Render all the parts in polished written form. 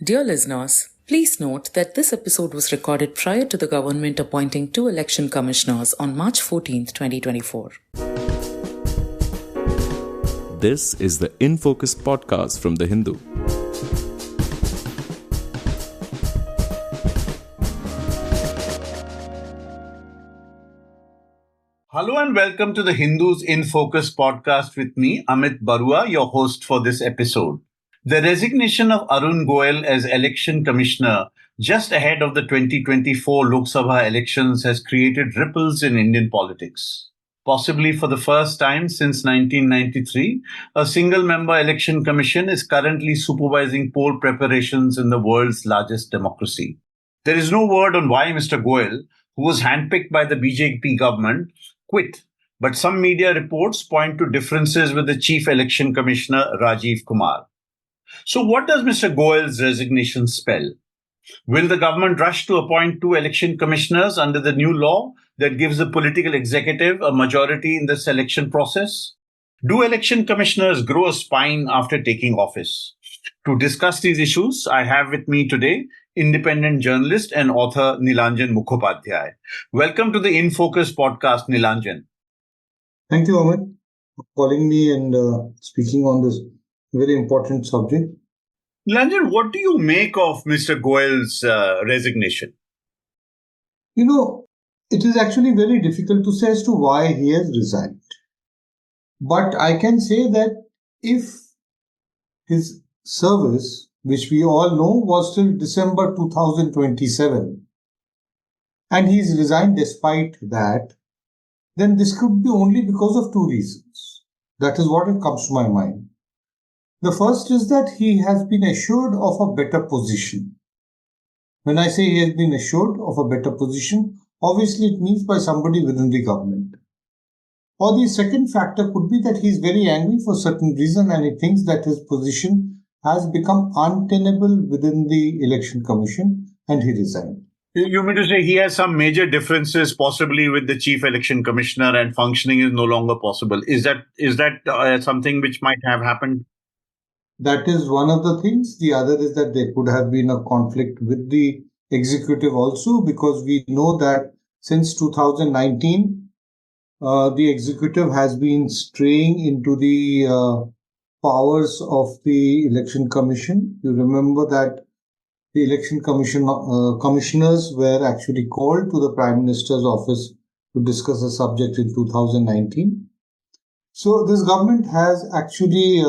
Dear listeners, please note that this episode was recorded prior to the government appointing two election commissioners on March 14th, 2024. This is the In Focus podcast from The Hindu. Hello and welcome to the Hindus in Focus podcast with me, Amit Baruah, your host for this episode. The resignation of Arun Goel as election commissioner just ahead of the 2024 Lok Sabha elections has created ripples in Indian politics. Possibly for the first time since 1993, a single-member election commission is currently supervising poll preparations in the world's largest democracy. There is no word on why Mr. Goel, who was handpicked by the BJP government, quit, but some media reports point to differences with the chief election commissioner, Rajiv Kumar. So what does Mr. Goel's resignation spell? Will the government rush to appoint two election commissioners under the new law that gives the political executive a majority in the selection process? Do election commissioners grow a spine after taking office? To discuss these issues, I have with me today independent journalist and author Nilanjan Mukhopadyay. Welcome to the In Focus podcast, Nilanjan. Thank you, Amit, for calling me and speaking on this very important subject. Nilanjan, what do you make of Mr. Goel's resignation? It is actually very difficult to say as to why he has resigned. But I can say that if his service, which we all know was till December 2027, and he's resigned despite that, then this could be only because of two reasons. That is what it comes to my mind. The first is that he has been assured of a better position. When I say he has been assured of a better position, obviously it means by somebody within the government. Or the second factor could be that he is very angry for certain reason and he thinks that his position has become untenable within the election commission and he resigned. You mean to say he has some major differences possibly with the chief election commissioner and functioning is no longer possible? Is that something which might have happened? That is one of the things. The other is that there could have been a conflict with the executive also, because we know that since 2019, the executive has been straying into the powers of the election commission. You remember that the election commissioners were actually called to the Prime Minister's office to discuss the subject in 2019. So this government has actually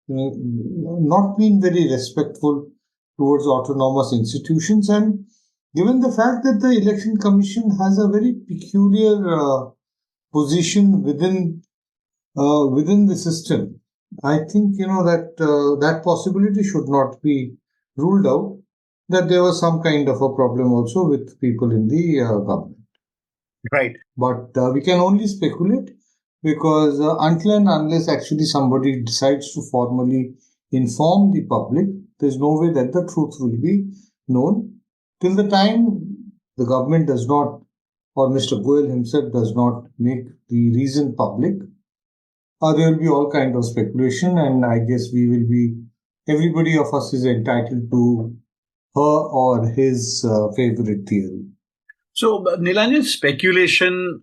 not been very respectful towards autonomous institutions, and given the fact that the election commission has a very peculiar position within the system, I think that possibility should not be ruled out, that there was some kind of a problem also with people in the government. Right. But we can only speculate, because until and unless actually somebody decides to formally inform the public, there's no way that the truth will be known. Till the time the government does not, or Mr. Goel himself does not make the reason public, there will be all kind of speculation, and I guess everybody of us is entitled to her or his favorite theory. So, Nilanjan, speculation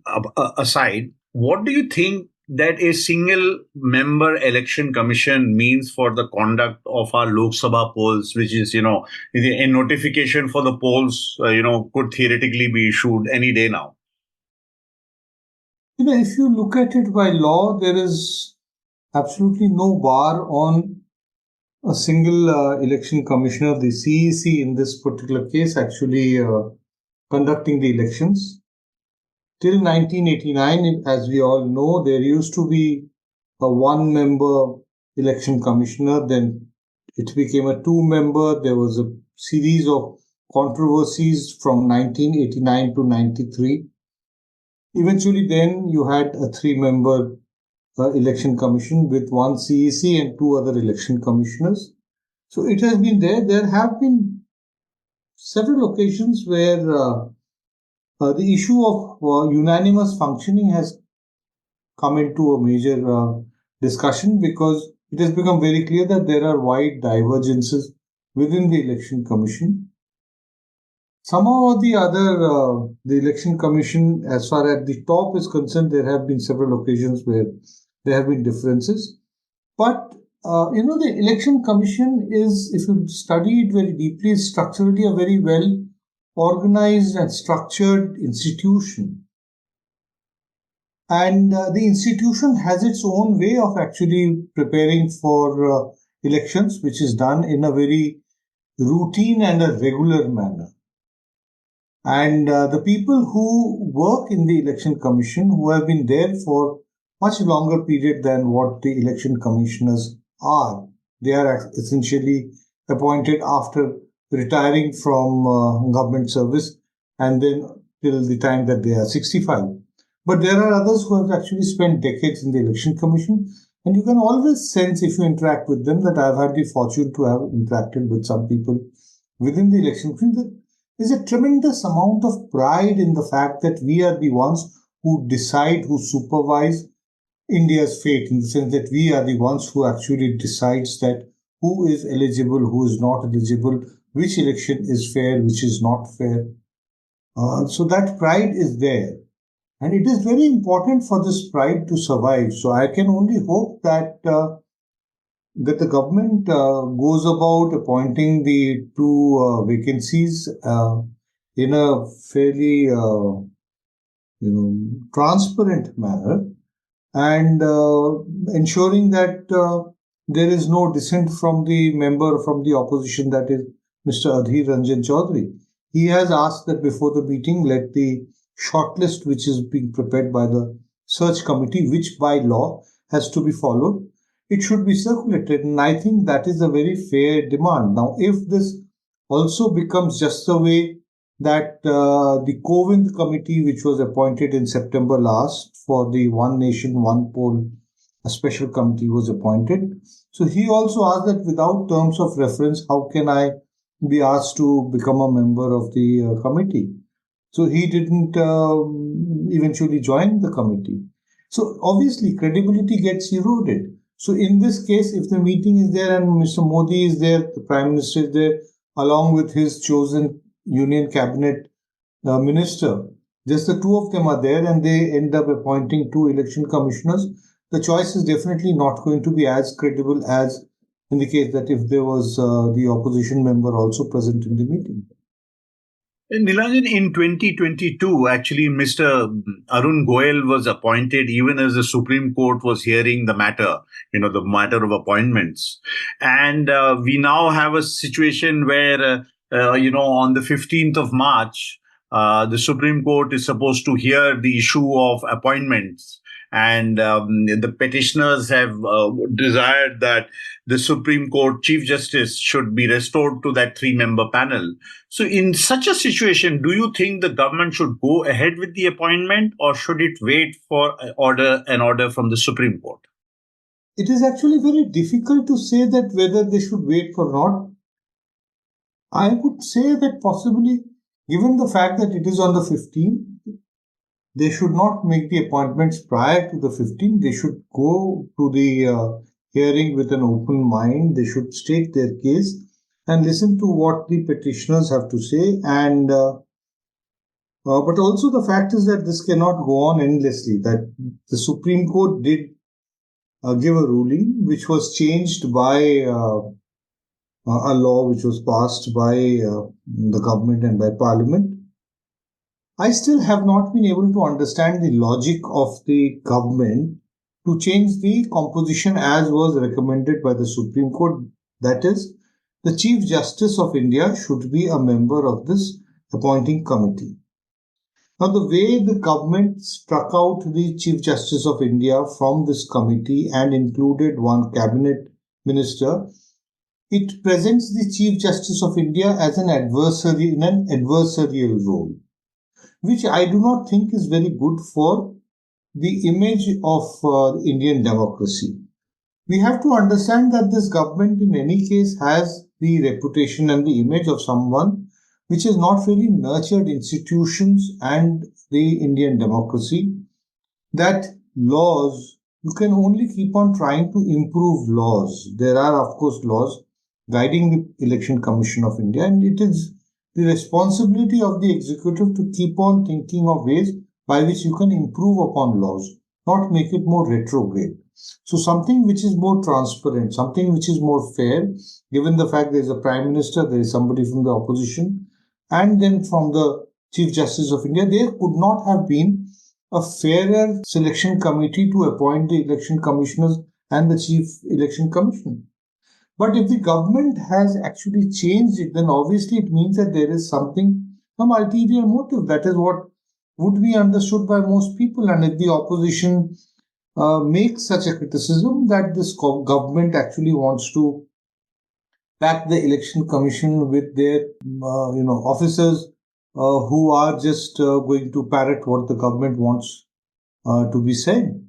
aside, what do you think that a single member election commission means for the conduct of our Lok Sabha polls, which is, a notification for the polls, could theoretically be issued any day now? If you look at it by law, there is absolutely no bar on a single election commissioner, the CEC in this particular case, actually conducting the elections. Till 1989, as we all know, there used to be a one-member election commissioner. Then it became a two-member. There was a series of controversies from 1989 to 93. Eventually, then you had a three-member election commission with one CEC and two other election commissioners. So it has been there. There have been several occasions where the issue of unanimous functioning has come into a major discussion, because it has become very clear that there are wide divergences within the Election Commission. Somehow or the other, the Election Commission, as far as the top is concerned, there have been several occasions where there have been differences. But, the Election Commission is, if you study it very deeply, is structurally a very well organized and structured institution. And the institution has its own way of actually preparing for elections, which is done in a very routine and a regular manner. And the people who work in the Election Commission, who have been there for much longer period than what the election commissioners are, they are essentially appointed after retiring from government service and then till the time that they are 65. But there are others who have actually spent decades in the Election Commission, and you can always sense if you interact with them, that I've had the fortune to have interacted with some people within the Election Commission. There's a tremendous amount of pride in the fact that we are the ones who decide, who supervise India's fate, in the sense that we are the ones who actually decides that who is eligible, who is not eligible, which election is fair, which is not fair. So that pride is there. And it is very important for this pride to survive. So I can only hope that the government goes about appointing the two vacancies in a fairly transparent manner, and ensuring that there is no dissent from the member from the opposition, that is Mr. Adhir Ranjan Chaudhary. He has asked that before the meeting, let the shortlist which is being prepared by the search committee, which by law has to be followed, it should be circulated. And I think that is a very fair demand. Now, if this also becomes just the way that the Kovind committee, which was appointed in September last for the One Nation, One Poll, a special committee was appointed. So he also asked that without terms of reference, how can I be asked to become a member of the committee? So he didn't eventually join the committee. So obviously credibility gets eroded. So in this case, if the meeting is there and Mr. Modi is there, the Prime Minister is there, along with his chosen Union Cabinet minister, just the two of them are there and they end up appointing two election commissioners, the choice is definitely not going to be as credible as in the case that if there was the opposition member also present in the meeting. Nilanjan, in 2022, actually, Mr. Arun Goel was appointed even as the Supreme Court was hearing the matter, the matter of appointments. And we now have a situation where, on the 15th of March, the Supreme Court is supposed to hear the issue of appointments. And the petitioners have desired that the Supreme Court Chief Justice should be restored to that 3-member panel. So in such a situation, do you think the government should go ahead with the appointment, or should it wait for an order from the Supreme Court? It is actually very difficult to say that whether they should wait or not. I would say that possibly, given the fact that it is on the 15th, they should not make the appointments prior to the 15th. They should go to the hearing with an open mind. They should state their case and listen to what the petitioners have to say. And but also the fact is that this cannot go on endlessly. That the Supreme Court did give a ruling which was changed by a law which was passed by the government and by Parliament. I still have not been able to understand the logic of the government to change the composition as was recommended by the Supreme Court. That is, the Chief Justice of India should be a member of this appointing committee. Now, the way the government struck out the Chief Justice of India from this committee and included one cabinet minister, it presents the Chief Justice of India as an adversary in an adversarial role, which I do not think is very good for the image of Indian democracy. We have to understand that this government in any case has the reputation and the image of someone which has not really nurtured institutions and the Indian democracy, that laws, you can only keep on trying to improve laws. There are, of course, laws guiding the Election Commission of India, and it is the responsibility of the executive to keep on thinking of ways by which you can improve upon laws, not make it more retrograde. So something which is more transparent, something which is more fair, given the fact there is a Prime Minister, there is somebody from the opposition, and then from the Chief Justice of India, there could not have been a fairer selection committee to appoint the election commissioners and the Chief Election Commission. But if the government has actually changed it, then obviously it means that there is some ulterior motive. That is what would be understood by most people. And if the opposition makes such a criticism that this government actually wants to back the election commission with their officers who are just going to parrot what the government wants to be said,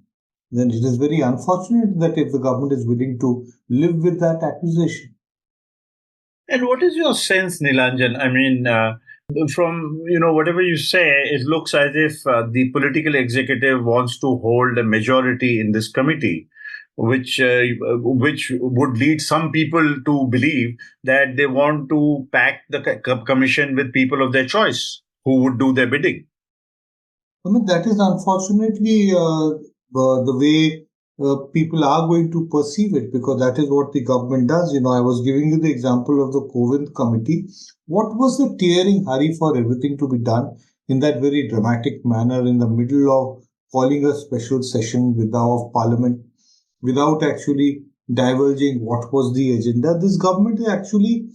then it is very unfortunate that if the government is willing to live with that accusation. And what is your sense, Nilanjan? I mean, from whatever you say, it looks as if the political executive wants to hold a majority in this committee, which would lead some people to believe that they want to pack the commission with people of their choice who would do their bidding. I mean, that is unfortunately the way people are going to perceive it, because that is what the government does. I was giving you the example of the COVID committee. What was the tearing hurry for everything to be done in that very dramatic manner in the middle of calling a special session of Parliament without actually divulging what was the agenda? This government actually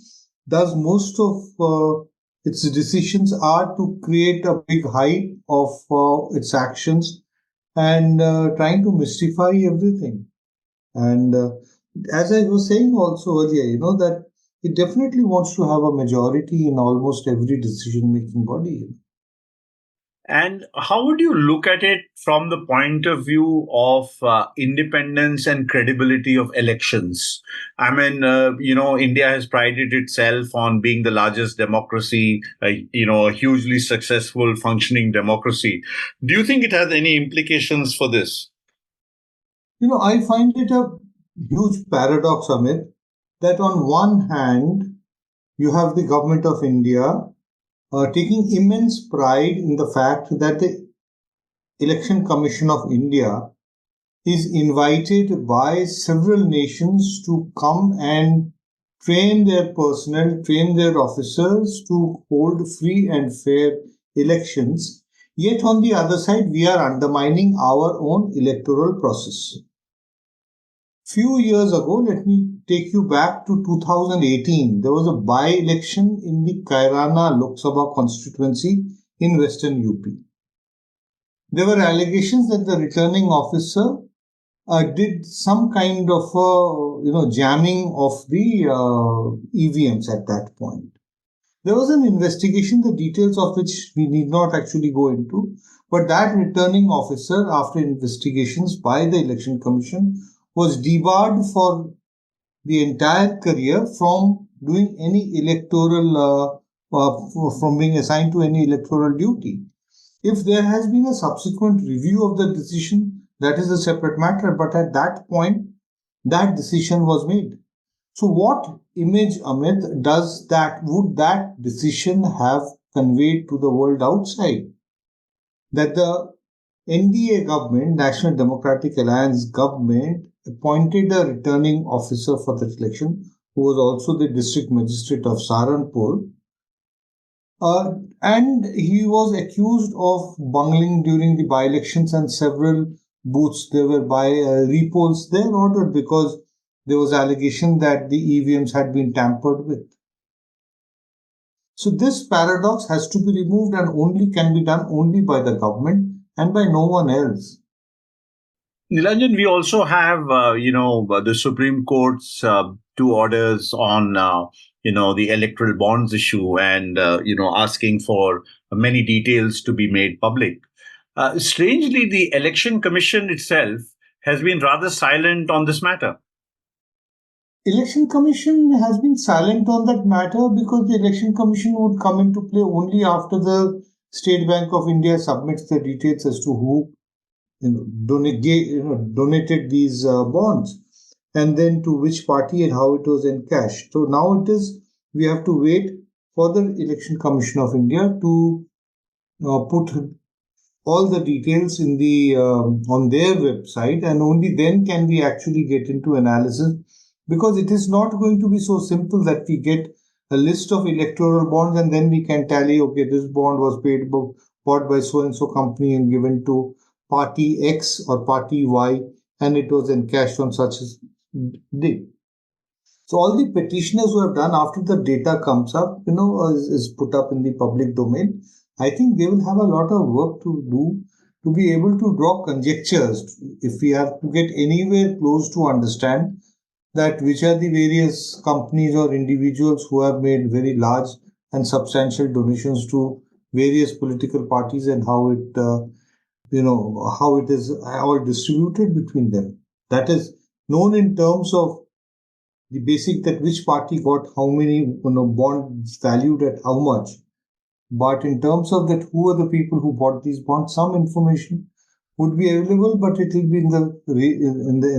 does most of its decisions are to create a big hype of its actions and trying to mystify everything. And as I was saying also earlier, that it definitely wants to have a majority in almost every decision-making body. And how would you look at it from the point of view of independence and credibility of elections? I mean, India has prided itself on being the largest democracy, a hugely successful functioning democracy. Do you think it has any implications for this? I find it a huge paradox, Amit, that on one hand, you have the government of India taking immense pride in the fact that the Election Commission of India is invited by several nations to come and train their personnel, train their officers to hold free and fair elections. Yet on the other side, we are undermining our own electoral process. Few years ago, let me take you back to 2018. There was a by-election in the Kairana Lok Sabha constituency in western UP. There were allegations that the returning officer did some kind of jamming of the EVMs at that point. There was an investigation, the details of which we need not actually go into, but that returning officer, after investigations by the Election Commission, was debarred for the entire career from doing any electoral, from being assigned to any electoral duty. If there has been a subsequent review of the decision, that is a separate matter, but at that point, that decision was made. So what image, Amit, would that decision have conveyed to the world outside? That the NDA government, National Democratic Alliance government, appointed a returning officer for the election, who was also the district magistrate of Saharanpur, and he was accused of bungling during the by-elections, and several booths there were repolls there ordered because there was allegation that the EVMs had been tampered with. So this paradox has to be removed and can be done only by the government and by no one else. Nilanjan, we also have, the Supreme Court's two orders on, the electoral bonds issue and, asking for many details to be made public. Strangely, the Election Commission itself has been rather silent on this matter. Election Commission has been silent on that matter because the Election Commission would come into play only after the State Bank of India submits the details as to who donated these bonds. and then to which party and how it was encashed. So now we have to wait for the Election Commission of India to put all the details in the on their website, and only then can we actually get into analysis, because it is not going to be so simple that we get a list of electoral bonds and then we can tally, okay, this bond was bought by so and so company and given to party X or party Y, and it was encashed on such a date. So all the petitioners who have done after the data comes up, is put up in the public domain, I think they will have a lot of work to do to be able to draw conjectures if we have to get anywhere close to understand that which are the various companies or individuals who have made very large and substantial donations to various political parties, and how it is all distributed between them. That is known in terms of the basic, that which party got how many bonds valued at how much. But in terms of that, who are the people who bought these bonds, some information would be available, but it will be in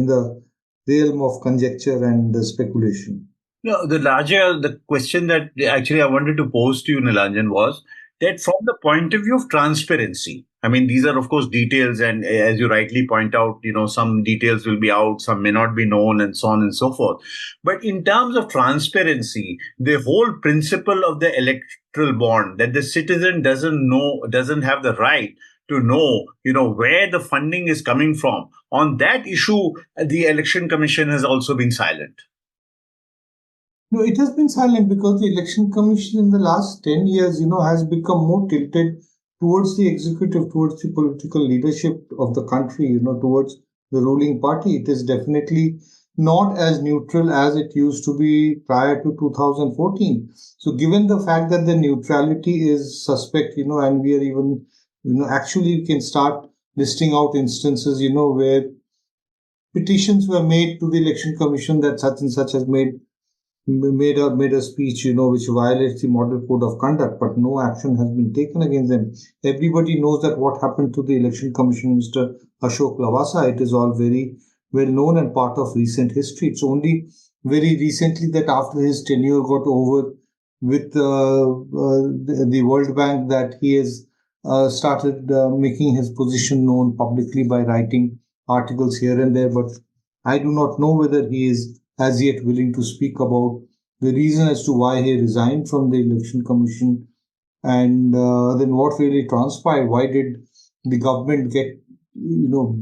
the realm of conjecture and speculation. No, the question that actually I wanted to pose to you, Nilanjan, was that from the point of view of transparency, I mean, these are, of course, details. And as you rightly point out, some details will be out, some may not be known, and so on and so forth. But in terms of transparency, the whole principle of the electoral bond, that the citizen doesn't have the right to know, where the funding is coming from. On that issue, the Election Commission has also been silent. No, it has been silent because the Election Commission in the last 10 years, has become more tilted towards the executive, towards the political leadership of the country, towards the ruling party. It is definitely not as neutral as it used to be prior to 2014. So given the fact that the neutrality is suspect, and we are even, actually we can start listing out instances, where petitions were made to the Election Commission that such and such has made a speech, which violates the model code of conduct, but no action has been taken against them. Everybody knows that what happened to the Election Commission, Mr. Ashok Lavasa. It is all very well known and part of recent history. It's only very recently that after his tenure got over with the World Bank that he has started making his position known publicly by writing articles here and there. But I do not know whether he is as yet willing to speak about the reason as to why he resigned from the Election Commission, and then what really transpired. Why did the government get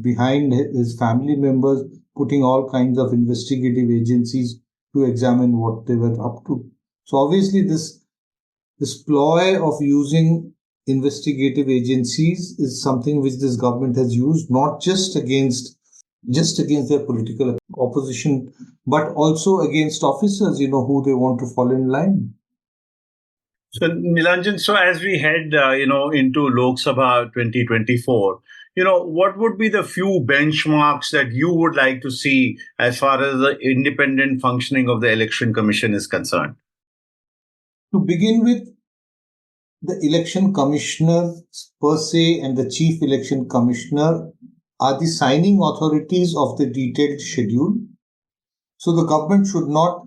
behind his family members, putting all kinds of investigative agencies to examine what they were up to? So obviously this ploy of using investigative agencies is something which this government has used, not just against their political opposition, but also against officers, who they want to fall in line. So, Nilanjan, so as we head, into Lok Sabha 2024, what would be the few benchmarks that you would like to see as far as the independent functioning of the Election Commission is concerned? To begin with, the Election Commissioner per se and the Chief Election Commissioner are the signing authorities of the detailed schedule. So the government should not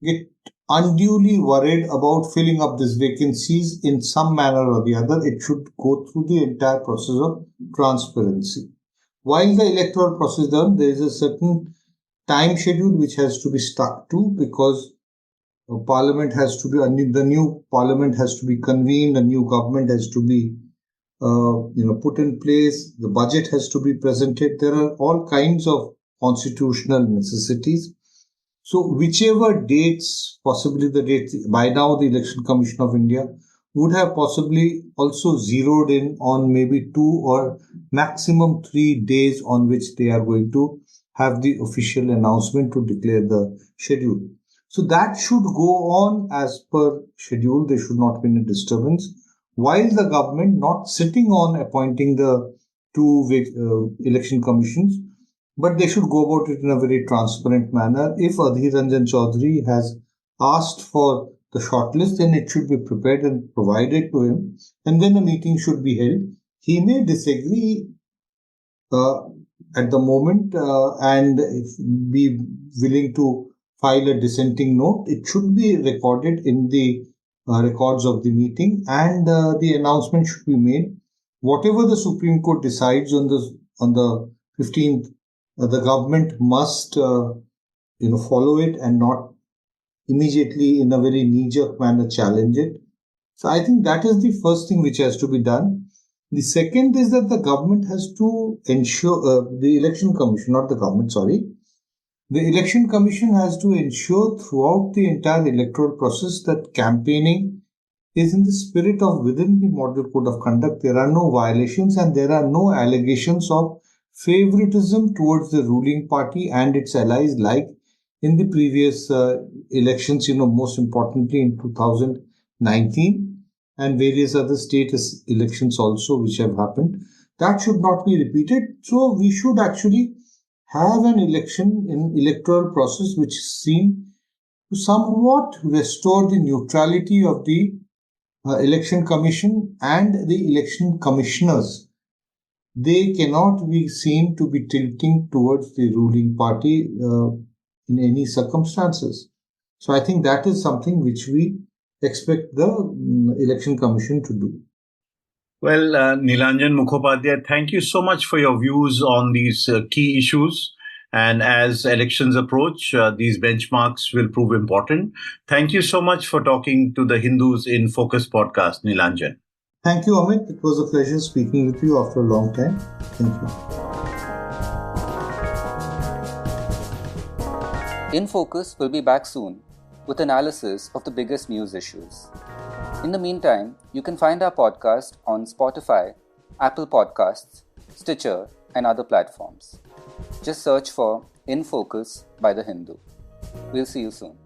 get unduly worried about filling up these vacancies in some manner or the other. It should go through the entire process of transparency. While the electoral process is done, there is a certain time schedule which has to be stuck to, because Parliament has to be, the new Parliament has to be convened, a new government has to be put in place, the budget has to be presented. There are all kinds of constitutional necessities. So whichever dates, possibly the dates, by now the Election Commission of India would have possibly also zeroed in on maybe 2 or maximum 3 days on which they are going to have the official announcement to declare the schedule. So that should go on as per schedule. There should not be any disturbance. While the government not sitting on appointing the 2 election commissions, but they should go about it in a very transparent manner. If Adhir Ranjan Chaudhary has asked for the shortlist, then it should be prepared and provided to him, and then a meeting should be held. He may disagree at the moment and be willing to file a dissenting note, it should be recorded in the records of the meeting, and the announcement should be made. Whatever the Supreme Court decides on the 15th, the government must follow it and not immediately in a very knee-jerk manner challenge it. So I think that is the first thing which has to be done. The second is that the government has to ensure, the election commission, not the government, sorry, the election commission has to ensure throughout the entire electoral process that campaigning is in the spirit of within the model code of conduct. There are no violations and there are no allegations of favoritism towards the ruling party and its allies like in the previous elections, most importantly in 2019 and various other state elections also which have happened. That should not be repeated. So we should actually have an electoral process which is seen to somewhat restore the neutrality of the election commission and the election commissioners. They cannot be seen to be tilting towards the ruling party in any circumstances. So I think that is something which we expect the election commission to do. Well, Nilanjan Mukhopadyay, thank you so much for your views on these key issues. And as elections approach, these benchmarks will prove important. Thank you so much for talking to the Hindus in Focus podcast, Nilanjan. Thank you, Amit. It was a pleasure speaking with you after a long time. Thank you. In Focus will be back soon with analysis of the biggest news issues. In the meantime, you can find our podcast on Spotify, Apple Podcasts, Stitcher, and other platforms. Just search for In Focus by The Hindu. We'll see you soon.